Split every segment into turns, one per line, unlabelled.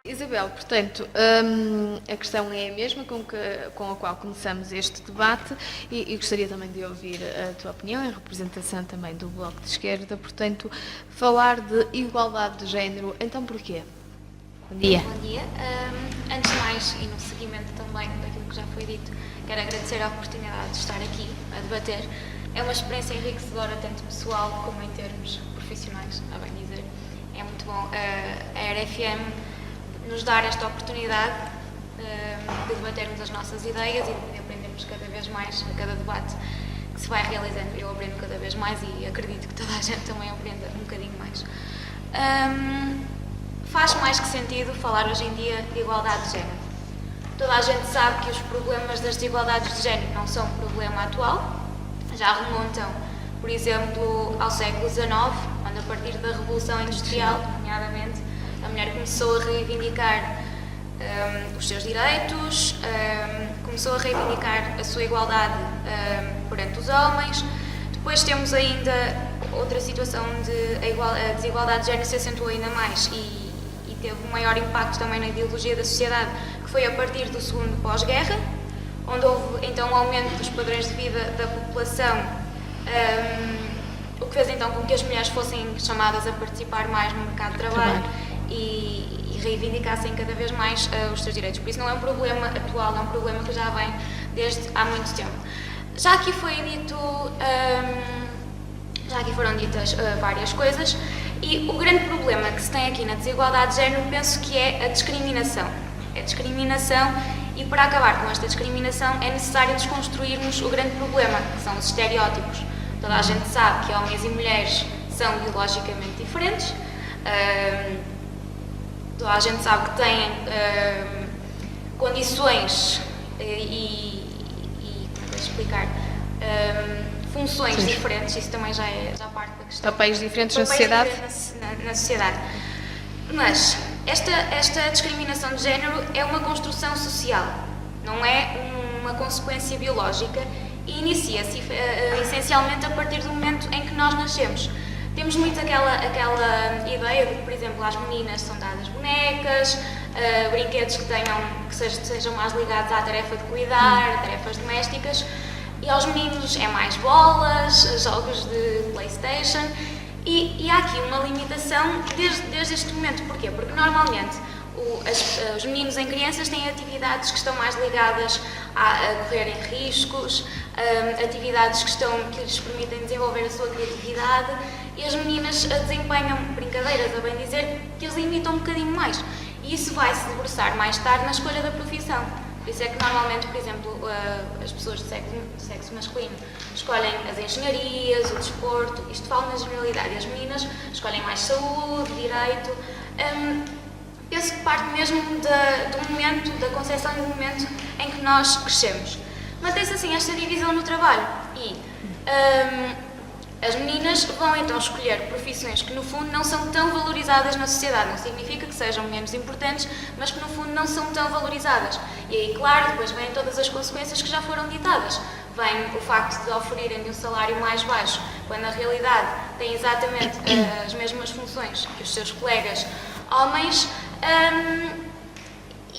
Isabel, portanto, a questão é a mesma com a qual começamos este debate e gostaria também de ouvir a tua opinião, em representação também do Bloco de Esquerda, portanto, falar de igualdade de género, então porquê? Bom dia.
Bom dia. Antes de mais, e no seguimento também daquilo que já foi dito, quero agradecer a oportunidade de estar aqui a debater. É uma experiência enriquecedora, tanto pessoal como em termos profissionais, a bem dizer. É muito bom a RFM nos dar esta oportunidade de debatermos as nossas ideias e de aprendermos cada vez mais a cada debate que se vai realizando. Eu aprendo cada vez mais e acredito que toda a gente também aprenda um bocadinho mais. Faz mais que sentido falar hoje em dia de igualdade de género. Toda a gente sabe que os problemas das desigualdades de género não são um problema atual, já remontam, por exemplo, ao século XIX, onde a partir da Revolução Industrial, nomeadamente, a mulher começou a reivindicar os seus direitos, começou a reivindicar a sua igualdade perante os homens. Depois temos ainda outra situação de a desigualdade de género se acentuou ainda mais e teve um maior impacto também na ideologia da sociedade, que foi a partir do segundo pós-guerra, onde houve então um aumento dos padrões de vida da população, o que fez então com que as mulheres fossem chamadas a participar mais no mercado de trabalho e reivindicassem cada vez mais os seus direitos. Por isso não é um problema atual, é um problema que já vem desde há muito tempo. Já aqui foi dito, já aqui foram ditas várias coisas e o grande problema que se tem aqui na desigualdade de género penso que é a discriminação. É a discriminação e para acabar com esta discriminação é necessário desconstruirmos o grande problema, que são os estereótipos. Toda a gente sabe que homens e mulheres são biologicamente diferentes, toda a gente sabe que têm condições e como é que eu explicar, funções diferentes, isso também já parte da questão.
Papéis diferentes na sociedade?
Na sociedade. Mas esta discriminação de género é uma construção social, não é uma consequência biológica e inicia-se essencialmente a partir do momento em que nós nascemos. Temos muito aquela ideia de que, por exemplo, às meninas são dadas bonecas, brinquedos que sejam mais ligados à tarefa de cuidar, tarefas domésticas, e aos meninos é mais bolas, jogos de PlayStation, e há aqui uma limitação desde este momento. Porquê? Porque normalmente os meninos em crianças têm atividades que estão mais ligadas a correrem riscos, atividades que lhes permitem desenvolver a sua criatividade, e as meninas desempenham brincadeiras, a bem dizer, que as limitam um bocadinho mais. E isso vai se debruçar mais tarde na escolha da profissão. Por isso é que normalmente, por exemplo, as pessoas de sexo masculino escolhem as engenharias, o desporto, isto falo na generalidade, e as meninas escolhem mais saúde, direito. Penso que parte mesmo do momento, da concepção e do momento em que nós crescemos. Mantém-se assim esta divisão no trabalho e as meninas vão então escolher profissões que no fundo não são tão valorizadas na sociedade. Não significa que sejam menos importantes, mas que no fundo não são tão valorizadas. E aí, claro, depois vêm todas as consequências que já foram ditadas. Vem o facto de oferirem um salário mais baixo, quando na realidade têm exatamente as mesmas funções que os seus colegas homens.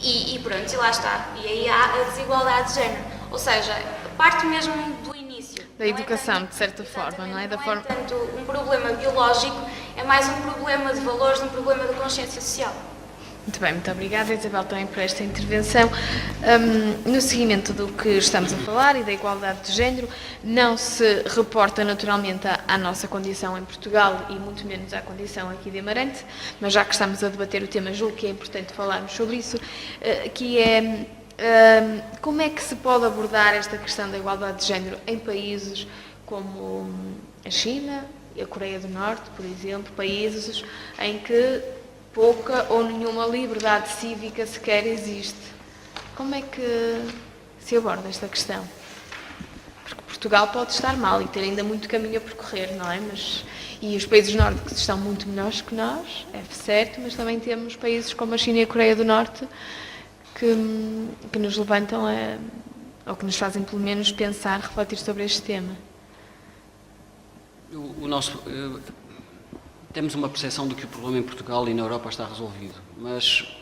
E pronto, e lá está. E aí há a desigualdade de género. Ou seja, parte mesmo do início.
Da educação, de certa forma, não é?
Não é tanto um problema biológico, é mais um problema de valores, um problema de consciência social.
Muito bem, muito obrigada, Isabel, também por esta intervenção. No seguimento do que estamos a falar e da igualdade de género, não se reporta naturalmente à nossa condição em Portugal e muito menos à condição aqui de Amarante, mas já que estamos a debater o tema, julgo que é importante falarmos sobre isso, que é como é que se pode abordar esta questão da igualdade de género em países como a China e a Coreia do Norte, por exemplo, países em que pouca ou nenhuma liberdade cívica sequer existe. Como é que se aborda esta questão? Porque Portugal pode estar mal e ter ainda muito caminho a percorrer, não é? E os países nórdicos estão muito melhores que nós, é certo, mas também temos países como a China e a Coreia do Norte que nos levantam ou que nos fazem pelo menos pensar, refletir sobre este tema.
Temos uma percepção de que o problema em Portugal e na Europa está resolvido, mas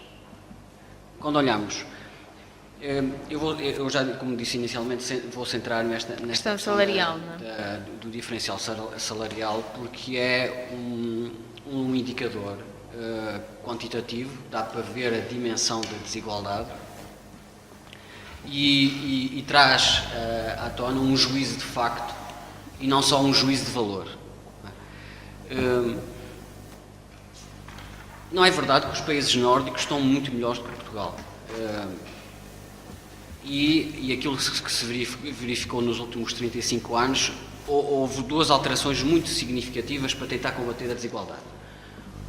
quando olhamos, eu já, como disse inicialmente, vou centrar nesta
questão salarial,
do diferencial salarial, porque é um indicador quantitativo, dá para ver a dimensão da desigualdade e traz à tona um juízo de facto e não só um juízo de valor. Não é verdade que os países nórdicos estão muito melhores do que Portugal. E aquilo que se verificou nos últimos 35 anos, houve duas alterações muito significativas para tentar combater a desigualdade.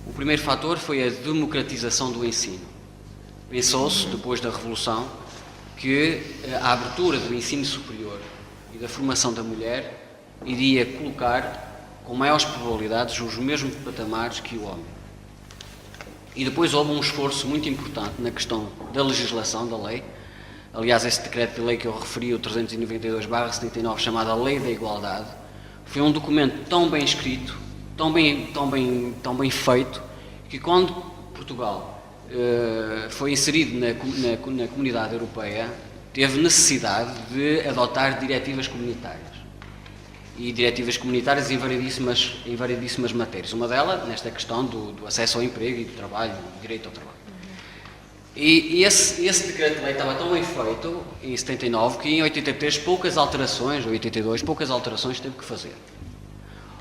O primeiro fator foi a democratização do ensino. Pensou-se, depois da Revolução, que a abertura do ensino superior e da formação da mulher iria colocar, com maiores probabilidades, os mesmos patamares que o homem. E depois houve um esforço muito importante na questão da legislação, da lei. Aliás, esse decreto de lei que eu referi, o 392/79, chamado a Lei da Igualdade, foi um documento tão bem escrito, tão bem feito, que quando Portugal foi inserido na Comunidade Europeia, teve necessidade de adotar diretivas comunitárias. E diretivas comunitárias em variedíssimas matérias. Uma delas, nesta questão do acesso ao emprego e do trabalho, do direito ao trabalho. E esse decreto de lei estava tão bem feito, em 79, que em 83, poucas alterações teve que fazer.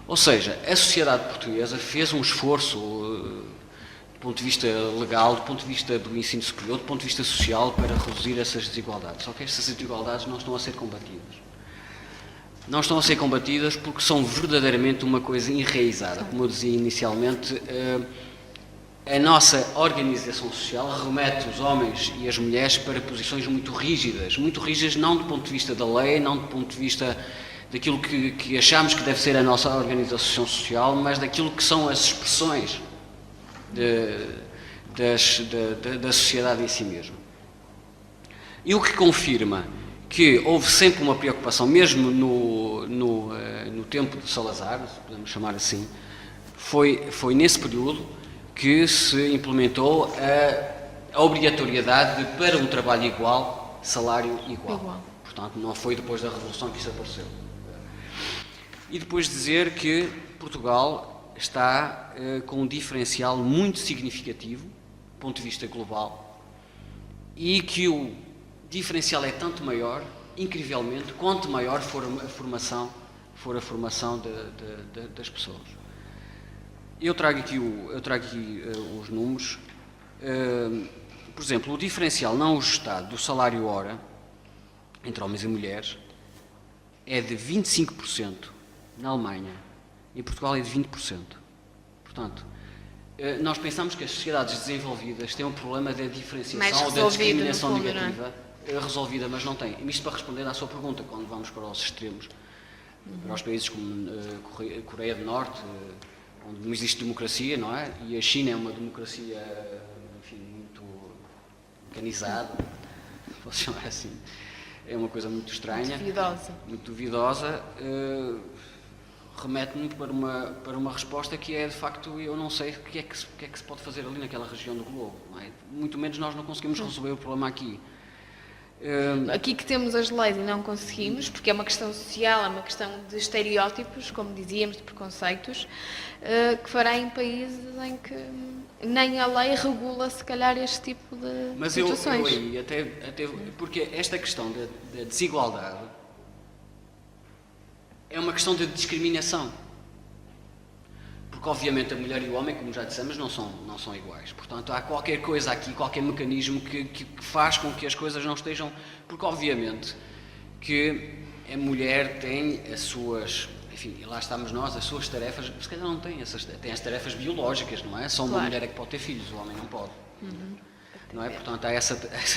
Ou seja, a sociedade portuguesa fez um esforço, do ponto de vista legal, do ponto de vista do ensino superior, do ponto de vista social, para reduzir essas desigualdades. Só que essas desigualdades não estão a ser combatidas. Não estão a ser combatidas porque são verdadeiramente uma coisa enraizada. Como eu dizia inicialmente, a nossa organização social remete os homens e as mulheres para posições muito rígidas não do ponto de vista da lei, não do ponto de vista daquilo que achamos que deve ser a nossa organização social, mas daquilo que são as expressões da sociedade em si mesma. E o que confirma que houve sempre uma preocupação, mesmo no tempo de Salazar, se podemos chamar assim, foi nesse período que se implementou a obrigatoriedade de, para um trabalho igual, salário igual. Portanto, não foi depois da Revolução que isso apareceu. E depois dizer que Portugal está com um diferencial muito significativo, do ponto de vista global, e que o diferencial é tanto maior, incrivelmente, quanto maior for a formação das pessoas. Eu trago aqui os números. Por exemplo, o diferencial não ajustado do salário hora entre homens e mulheres é de 25% na Alemanha, em Portugal é de 20%. Portanto, nós pensamos que as sociedades desenvolvidas têm um problema da diferenciação ou da discriminação negativa resolvida, mas não têm. Isto para responder à sua pergunta, quando vamos para os extremos, para os países como Coreia do Norte, onde não existe democracia, não é? E a China é uma democracia, enfim, muito organizada, posso chamar assim. É uma coisa muito estranha. Muito duvidosa. Remete-me para uma resposta que é, de facto, eu não sei o que é que se pode fazer ali naquela região do globo. Não é? Muito menos nós não conseguimos resolver o problema aqui.
Aqui que temos as leis e não conseguimos, porque é uma questão social, é uma questão de estereótipos, como dizíamos, de preconceitos, que fará em países em que nem a lei regula, se calhar, este tipo de situações.
Mas eu aí, até porque esta questão da desigualdade é uma questão de discriminação. Porque, obviamente, a mulher e o homem, como já dissemos, não são iguais. Portanto, há qualquer coisa aqui, qualquer mecanismo que faz com que as coisas não estejam... Porque, obviamente, que a mulher tem as suas... Enfim, lá estamos nós, as suas tarefas... Se calhar não tem as tarefas biológicas, não é? Só uma mulher é que pode ter filhos, o homem não pode. Não é? Portanto, há essa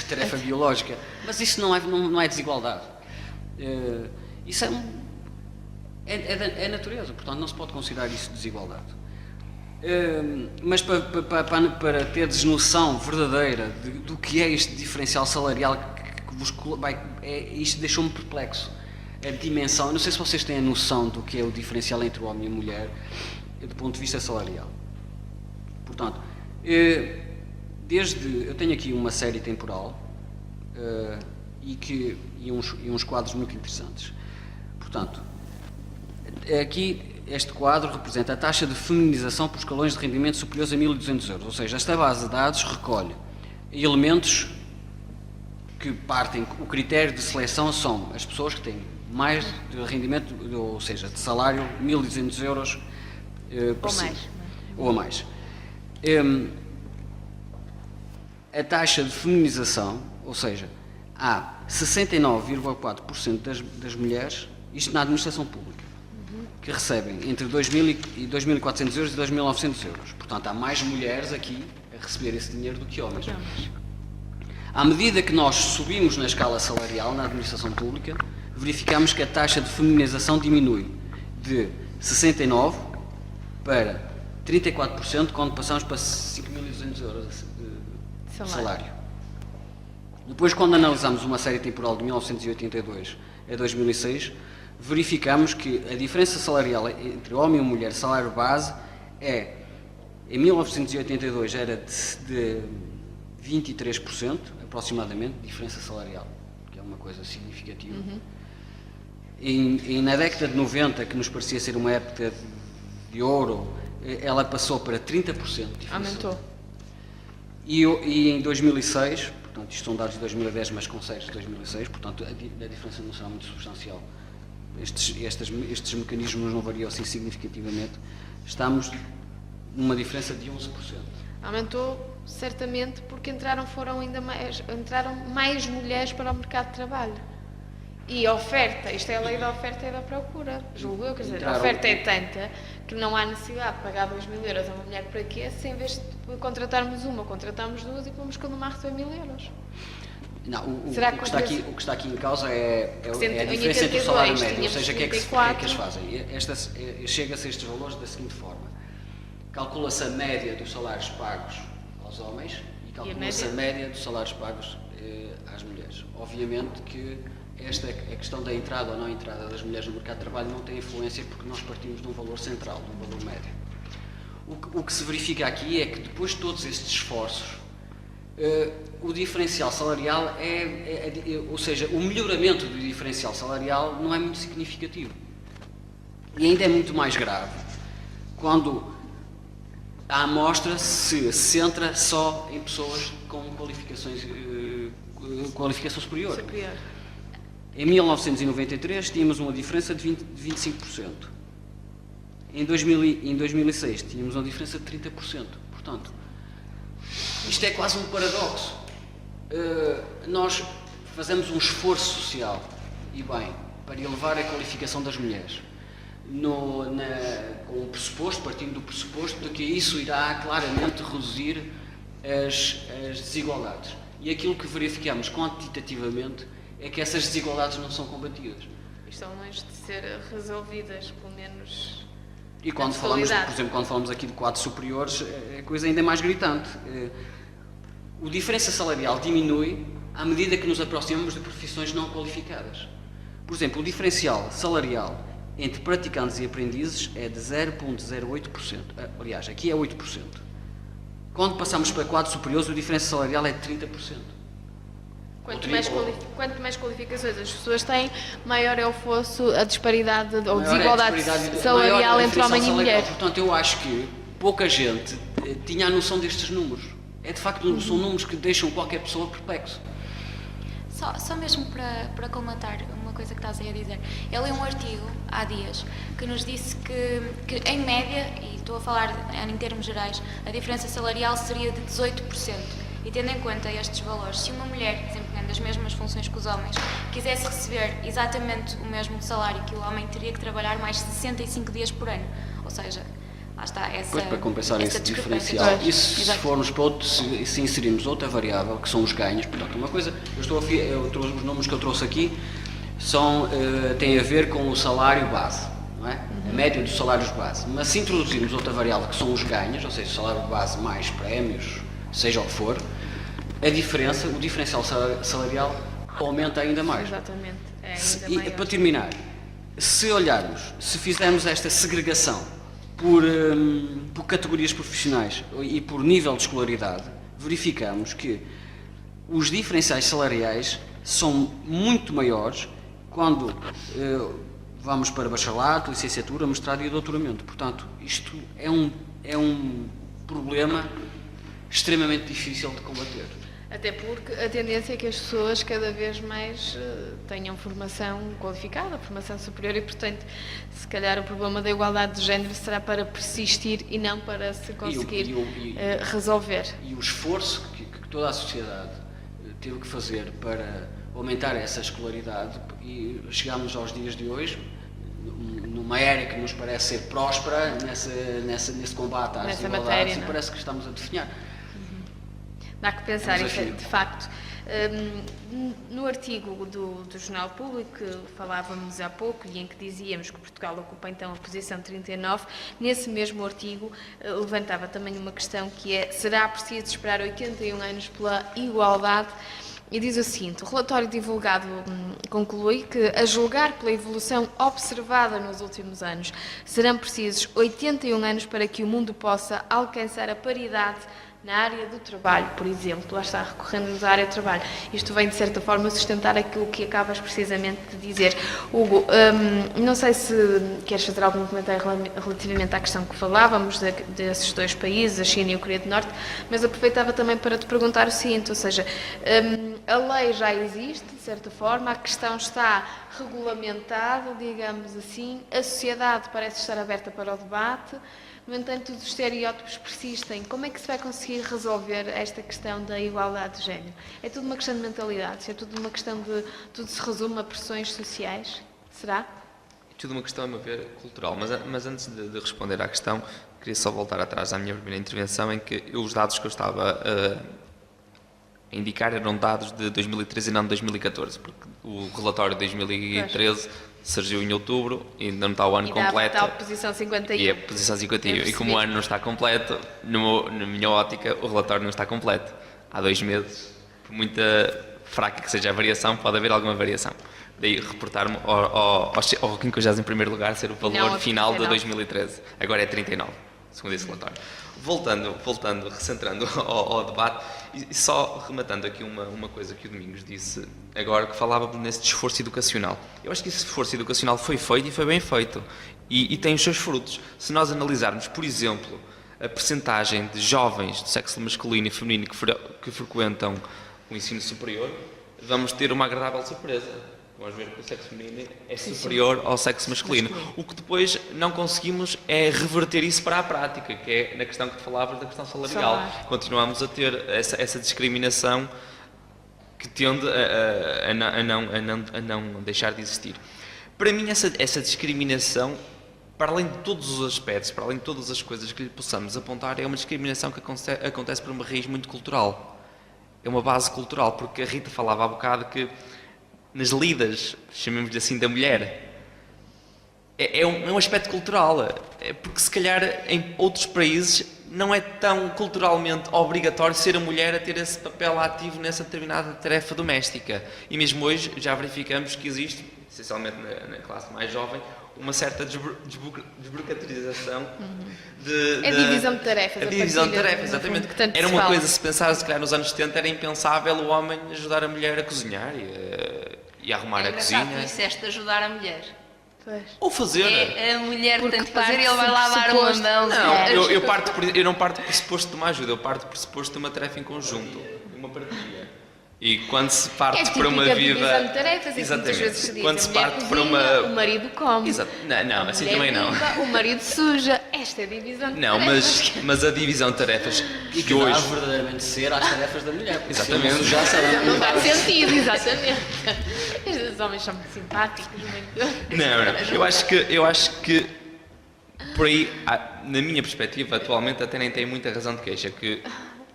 tarefa biológica. Mas isso não é desigualdade. Isso é natureza, portanto não se pode considerar isso desigualdade. Mas para teres noção verdadeira do que é este diferencial salarial, isto deixou-me perplexo. A dimensão, eu não sei se vocês têm a noção do que é o diferencial entre o homem e a mulher, do ponto de vista salarial. Portanto, eu tenho aqui uma série temporal e uns quadros muito interessantes. Portanto, aqui este quadro representa a taxa de feminização por escalões de rendimento superiores a 1.200 euros, ou seja, esta base de dados recolhe elementos que partem, o critério de seleção são as pessoas que têm mais de rendimento, ou seja, de salário 1.200 euros por cima, ou a mais. A taxa de feminização, ou seja, há 69,4% das mulheres, isto na administração pública, que recebem entre 2.000 e 2.400 euros e 2.900 euros. Portanto, há mais mulheres aqui a receber esse dinheiro do que homens. À medida que nós subimos na escala salarial na administração pública, verificamos que a taxa de feminização diminui de 69% para 34% quando passamos para 5.200 euros de salário. Depois, quando analisamos uma série temporal de 1982 a 2006, verificamos que a diferença salarial entre homem e mulher, salário base, em 1982 era de 23%, aproximadamente, diferença salarial, que é uma coisa significativa. E na década de 90, que nos parecia ser uma época de ouro, ela passou para 30% de diferença.
Aumentou.
E em 2006, portanto, isto são dados de 2010, mas com séries de 2006, portanto, a diferença não será muito substancial. Estes mecanismos não variam assim significativamente. Estamos numa diferença de 11%.
Aumentou certamente porque entraram mais mulheres para o mercado de trabalho. E a oferta, isto é a lei da oferta e da procura, julgo eu, quer dizer, a oferta é tanta que não há necessidade de pagar 2.000 euros a uma mulher para quê, se em vez de contratarmos uma, contratamos duas e pomos cada uma a receber 1.000 euros.
Não, o que está aqui em causa é a diferença entre o salário médio, ou seja, o que é que eles fazem? Chega-se a estes valores da seguinte forma: calcula-se a média dos salários pagos aos homens e calcula-se a média dos salários pagos às mulheres. Obviamente que a questão da entrada ou não entrada das mulheres no mercado de trabalho não tem influência porque nós partimos de um valor central, de um valor médio. O que se verifica aqui é que depois de todos estes esforços, o diferencial salarial ou seja, o melhoramento do diferencial salarial não é muito significativo. E ainda é muito mais grave quando a amostra se centra só em pessoas com qualificação superior. Em 1993 tínhamos uma diferença de 25%. Em 2006 tínhamos uma diferença de 30%. Portanto, isto é quase um paradoxo. Nós fazemos um esforço social, e bem, para elevar a qualificação das mulheres, com o pressuposto, partindo do pressuposto de que isso irá claramente reduzir as desigualdades. E aquilo que verificamos quantitativamente é que essas desigualdades não são combatidas.
Estão longe de ser resolvidas, pelo menos.
E quando falamos, por exemplo, quando falamos aqui de quadros superiores, a coisa ainda é mais gritante. O diferença salarial diminui à medida que nos aproximamos de profissões não qualificadas. Por exemplo, o diferencial salarial entre praticantes e aprendizes é de 0,08%. Aliás, aqui é 8%. Quando passamos para quadros superiores, o diferença salarial é de 30%.
Quanto mais qualificações as pessoas têm, maior é o fosso, a disparidade ou desigualdade salarial entre homem e mulher.
Portanto, eu acho que pouca gente tinha a noção destes números. É de facto, são números que deixam qualquer pessoa perplexo.
Só mesmo para comentar uma coisa que estás aí a dizer. Eu li um artigo há dias que nos disse que em média, e estou a falar em termos gerais, a diferença salarial seria de 18%. E tendo em conta estes valores, se uma mulher, desempenhando as mesmas funções que os homens, quisesse receber exatamente o mesmo salário que o homem, teria que trabalhar mais 65 dias por ano. Ou seja, lá está essa
Pois, para compensar esse diferencial. E se formos para se inserirmos outra variável, que são os ganhos, portanto, uma coisa, os números que eu trouxe aqui têm a ver com o salário base, não é? A média dos salários base. Mas se introduzirmos outra variável, que são os ganhos, ou seja, o salário base mais prémios, seja o que for, o diferencial salarial aumenta ainda mais.
Exatamente, é ainda maior.
E para terminar, se fizermos esta segregação por categorias profissionais e por nível de escolaridade, verificamos que os diferenciais salariais são muito maiores quando vamos para bacharelato, licenciatura, mestrado e doutoramento. Portanto, isto é um problema extremamente difícil de combater.
Até porque a tendência é que as pessoas cada vez mais tenham formação qualificada, formação superior e, portanto, se calhar o problema da igualdade de género será para persistir e não para se conseguir resolver.
E o esforço que toda a sociedade teve que fazer para aumentar essa escolaridade, e chegamos aos dias de hoje, numa era que nos parece ser próspera nesse combate às desigualdades, e parece que estamos a definhar.
Dá que pensar, de facto. No artigo do Jornal Público, que falávamos há pouco e em que dizíamos que Portugal ocupa então a posição 39, nesse mesmo artigo levantava também uma questão que é: será preciso esperar 81 anos pela igualdade? E diz o seguinte: o relatório divulgado conclui que, a julgar pela evolução observada nos últimos anos, serão precisos 81 anos para que o mundo possa alcançar a paridade na área do trabalho, por exemplo. Lá está, recorrendo à área do trabalho. Isto vem, de certa forma, sustentar aquilo que acabas precisamente de dizer. Hugo, não sei se queres fazer algum comentário relativamente à questão que falávamos, desses dois países, a China e a Coreia do Norte, mas aproveitava também para te perguntar o seguinte, ou seja, a lei já existe, de certa forma, a questão está regulamentada, digamos assim, a sociedade parece estar aberta para o debate. No entanto, os estereótipos persistem. Como é que se vai conseguir resolver esta questão da igualdade de género? É tudo uma questão de mentalidades? É tudo uma questão de... tudo se resume a pressões sociais? Será?
É tudo uma questão, a meu ver, cultural. Mas antes de responder à questão, queria só voltar atrás à minha primeira intervenção, em que os dados que eu estava a indicar eram dados de 2013 e não de 2014, porque o relatório de 2013... surgiu em outubro e ainda não está o ano completo.
E dá a posição 51.
E a posição 51. E como o ano não está completo, na minha ótica, o relatório não está completo. Há 2 meses, por muita fraca que seja a variação, pode haver alguma variação. Daí reportar-me ao 51º lugar ser o valor final de 2013. Agora é 39, segundo esse relatório. Voltando, recentrando ao debate, e só rematando aqui uma coisa que o Domingos disse agora, que falava nesse esforço educacional. Eu acho que esse esforço educacional foi feito e foi bem feito, e tem os seus frutos. Se nós analisarmos, por exemplo, a percentagem de jovens do sexo masculino e feminino que frequentam o ensino superior, vamos ter uma agradável surpresa. Vamos ver que o sexo feminino é superior ao sexo masculino. O que depois não conseguimos é reverter isso para a prática, que é na questão que tu falavas da questão salarial. Continuamos a ter essa discriminação que tende a não deixar de existir. Para mim, essa discriminação, para além de todos os aspectos, para além de todas as coisas que lhe possamos apontar, é uma discriminação que acontece por uma raiz muito cultural. É uma base cultural, porque a Rita falava há bocado que nas lidas, chamemos-lhe assim, da mulher, é um aspecto cultural, porque se calhar em outros países não é tão culturalmente obrigatório ser a mulher a ter esse papel ativo nessa determinada tarefa doméstica, e mesmo hoje já verificamos que existe, essencialmente na classe mais jovem, uma certa desburocratização
a divisão de tarefas.
A divisão de tarefas, exatamente. Era uma coisa, se pensar, se calhar nos anos 70 era impensável o homem ajudar a mulher a cozinhar e a arrumar a cozinha.
Tu disseste ajudar a mulher.
Pois.
Ou fazer.
A mulher
Porque
tem de fazer e ele vai
parte
lá
do
dar uma
pressuposto.
mão.
Não, eu não parto do pressuposto de uma ajuda, eu parto do pressuposto de uma tarefa em conjunto, de uma partilha. E quando se parte para uma vida...
divisão de tarefas, e muitas vezes se diz, quando se parte para uma... o marido come.
Exato. Não, assim também não.
Limpa, o marido suja. Esta é a divisão de
não,
tarefas.
mas a divisão de tarefas
E que
hoje...
dá verdadeiramente ser às tarefas da mulher.
Exatamente.
Já sabemos.
Não dá sentido, exatamente. Estes homens são muito simpáticos. Muito...
Não. Eu acho que por aí, na minha perspectiva, atualmente até nem tem muita razão de queixa, que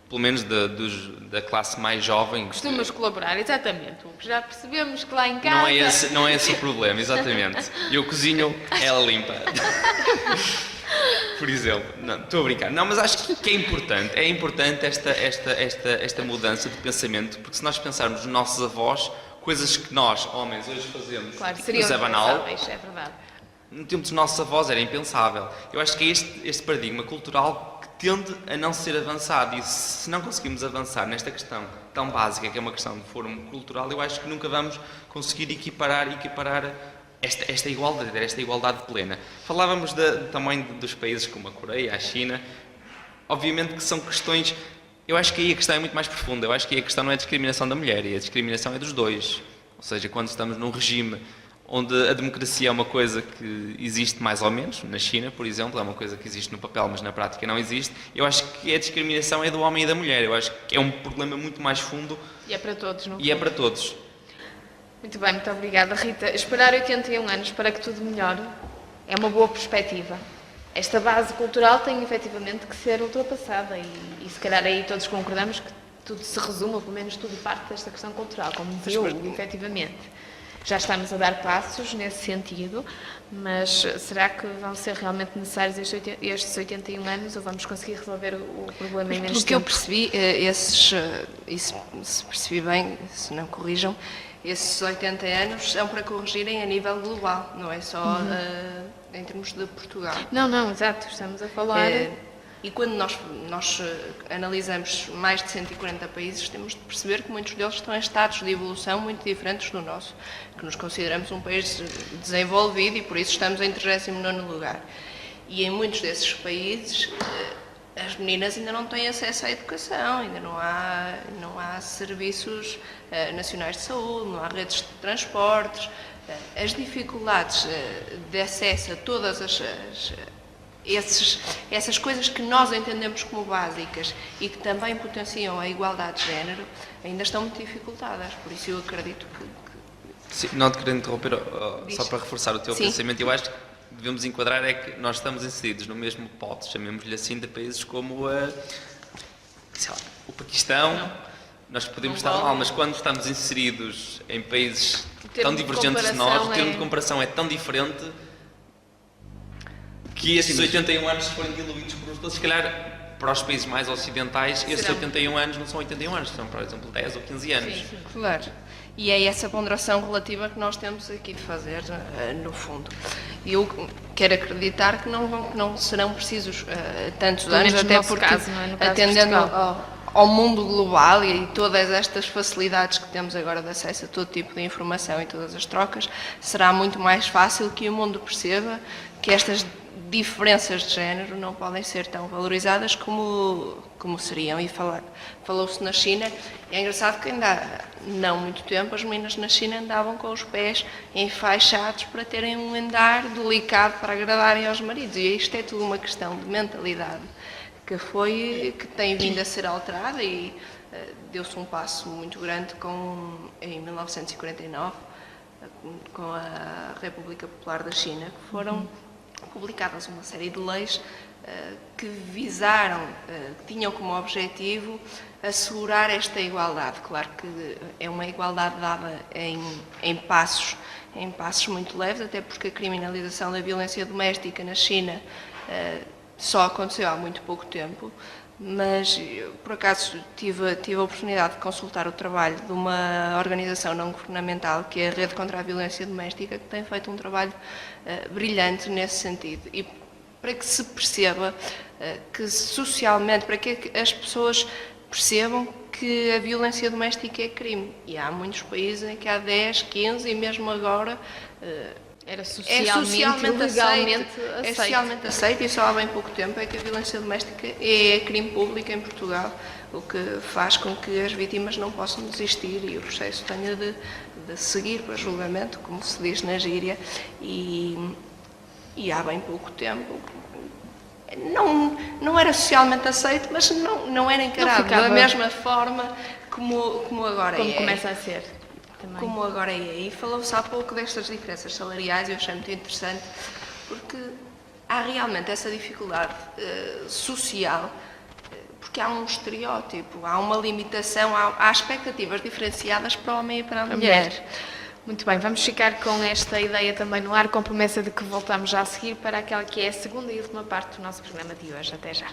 pelo menos da classe mais jovem...
Costumas colaborar, exatamente. Já percebemos que lá em casa...
Não é esse o problema, exatamente. Eu cozinho, ela limpa. Por exemplo. Não, estou a brincar. Não, mas acho que é importante esta mudança de pensamento, porque se nós pensarmos nos nossos avós, coisas que nós, homens, hoje fazemos,
Claro,
que
seriam
nos é banal,
impensáveis, é verdade.
no tempo dos nossos avós era impensável. Eu acho que é este paradigma cultural que tende a não ser avançado, e se não conseguimos avançar nesta questão tão básica, que é uma questão de foro cultural, eu acho que nunca vamos conseguir equiparar esta igualdade plena. Falávamos também dos países como a Coreia, a China. Obviamente que são questões, eu acho que aí a questão é muito mais profunda. Eu acho que aí a questão não é a discriminação da mulher, e a discriminação é dos dois. Ou seja, quando estamos num regime onde a democracia é uma coisa que existe mais ou menos, na China, por exemplo, é uma coisa que existe no papel, mas na prática não existe, eu acho que a discriminação é do homem e da mulher. Eu acho que é um problema muito mais fundo.
E é para todos, não é?
E é para todos.
Muito bem, muito obrigada, Rita. Esperar 81 anos para que tudo melhore é uma boa perspectiva. Esta base cultural tem efetivamente que ser ultrapassada e se calhar aí todos concordamos que tudo se resume, ou pelo menos tudo parte desta questão cultural, como dizia o Hugo, efetivamente. Já estamos a dar passos nesse sentido, mas será que vão ser realmente necessários estes 81 anos ou vamos conseguir resolver o problema em menos
Pelo que eu
tempo?
percebi, se percebi bem, se não corrijam, esses 80 anos são para corrigirem a nível global, não é só em termos de Portugal.
Não, exato, estamos a falar...
E quando nós analisamos mais de 140 países, temos de perceber que muitos deles estão em estados de evolução muito diferentes do nosso, que nos consideramos um país desenvolvido e por isso estamos em 39º lugar. E em muitos desses países, as meninas ainda não têm acesso à educação, ainda não há serviços nacionais de saúde, não há redes de transportes. As dificuldades de acesso a todas essas coisas que nós entendemos como básicas e que também potenciam a igualdade de género ainda estão muito dificultadas, por isso eu acredito que...
Sim, não te querendo interromper, só para reforçar o teu
Sim.
pensamento, eu acho que devemos enquadrar é que nós estamos inseridos no mesmo pote, chamemos-lhe assim, de países como sei lá, o Paquistão. Nós podemos estar mal, mas quando estamos inseridos em países tão divergentes de nós, o termo de comparação é tão diferente que estes 81 anos, se forem diluídos por os todos, se calhar para os países mais ocidentais, esses 81 anos não são 81 anos, são, por exemplo, 10 ou 15 anos.
Sim.
Claro. E é essa ponderação relativa que nós temos aqui de fazer, no fundo. E eu quero acreditar que não serão precisos tantos
Pelo
anos,
menos no
até
nosso
porque,
caso, não é? No caso de
atendendo
Portugal.
ao mundo global e todas estas facilidades que temos agora de acesso a todo tipo de informação e todas as trocas, será muito mais fácil que o mundo perceba que estas diferenças de género não podem ser tão valorizadas como seriam. E falou-se na China, e é engraçado que ainda há não muito tempo as meninas na China andavam com os pés enfaixados para terem um andar delicado para agradarem aos maridos, e isto é tudo uma questão de mentalidade que tem vindo a ser alterada e deu-se um passo muito grande em 1949 com a República Popular da China, que foram publicadas uma série de leis que visaram, que tinham como objetivo assegurar esta igualdade. Claro que é uma igualdade dada em passos muito leves, até porque a criminalização da violência doméstica na China só aconteceu há muito pouco tempo, mas eu, por acaso tive a oportunidade de consultar o trabalho de uma organização não governamental, que é a Rede contra a Violência Doméstica, que tem feito um trabalho brilhante nesse sentido. E para que se perceba que socialmente, para que as pessoas percebam que a violência doméstica é crime. E há muitos países em que há 10, 15 e mesmo agora
Era
é
socialmente legalmente aceito.
É socialmente aceito, e só há bem pouco tempo é que a violência doméstica é crime público em Portugal, o que faz com que as vítimas não possam desistir e o processo tenha de seguir para julgamento, como se diz na gíria, e há bem pouco tempo não era socialmente aceito, mas não era encarado da mesma forma como agora
como
é.
começa a ser. Também.
Como agora é. E falou-se há pouco destas diferenças salariais, eu achei muito interessante, porque há realmente essa dificuldade social, porque há um estereótipo, há uma limitação, há expectativas diferenciadas para o homem e para a mulher.
Muito bem, vamos ficar com esta ideia também no ar, com promessa de que voltamos já a seguir para aquela que é a segunda e última parte do nosso programa de hoje. Até já.